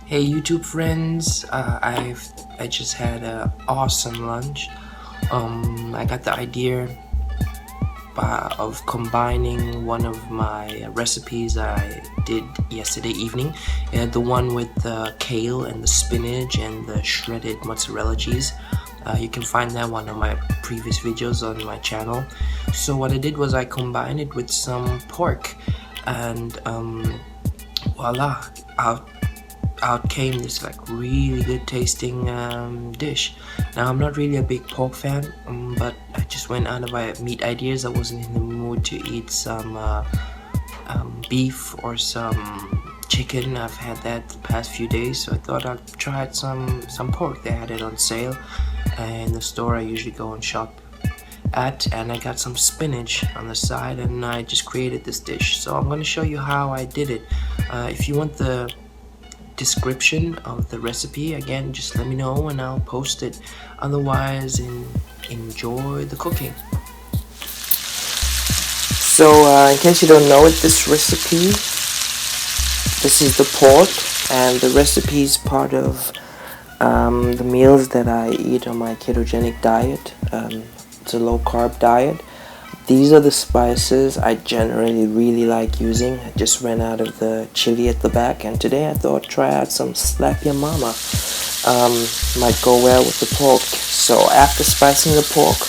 Hey YouTube friends, I just had an awesome lunch. I got the idea of combining one of my recipes I did yesterday evening, the one with the kale and the spinach and the shredded mozzarella cheese. You can find that one of my previous videos on my channel. So what I did was I combined it with some pork, and voila, out came this like really good tasting dish. Now I'm not really a big pork fan, but I just went out of my meat ideas. I wasn't in the mood to eat some beef or some chicken. I've had that the past few days, so I thought I'd try some pork. They had it on sale in the store I usually go and shop at, and I got some spinach on the side, and I just created this dish. So I'm going to show you how I did it. If you want the description of the recipe, again, just let me know and I'll post it. Otherwise, enjoy the cooking. So in case you don't know it, this recipe, this is the pork, and the recipe is part of the meals that I eat on my ketogenic diet. It's a low carb diet. These are the spices I generally really like using. I just ran out of the chili at the back, and today I thought try out some Slap Ya Mama. Might go well with the pork. So after spicing the pork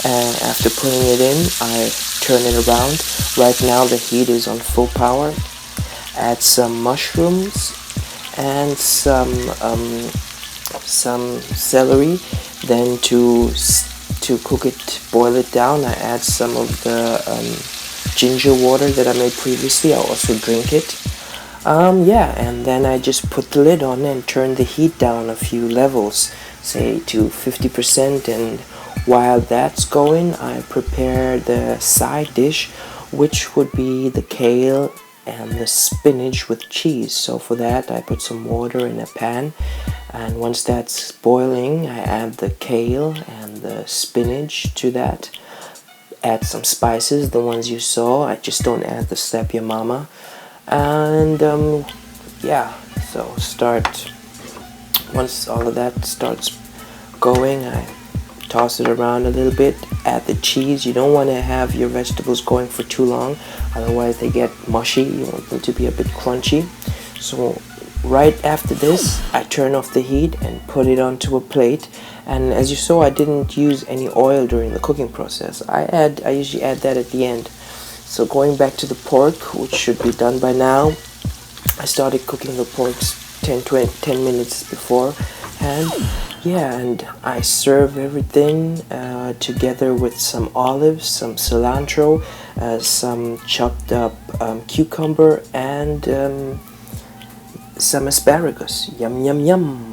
and after putting it in, I turn it around. Right now the heat is on full power. Add some mushrooms and some celery. Then to cook it, boil it down, I add some of the ginger water that I made previously. I also drink it. And then I just put the lid on and turn the heat down a few levels, say to 50%, and while that's going, I prepare the side dish, which would be the kale and the spinach with cheese. So for that, I put some water in a pan, and once that's boiling, I add the kale and the spinach to that. Add some spices, the ones you saw. I just don't add the Slap Ya Mama. And so once all of that starts going, I toss it around a little bit. Add the cheese. You don't want to have your vegetables going for too long, otherwise they get mushy. You want them to be a bit crunchy. So right after this, I turn off the heat and put it onto a plate. And as you saw, I didn't use any oil during the cooking process. I usually add that at the end. So going back to the pork, which should be done by now, I started cooking the pork 10 minutes before, and I serve everything together with some olives, some cilantro, some chopped up cucumber, and some asparagus. Yum, yum, yum.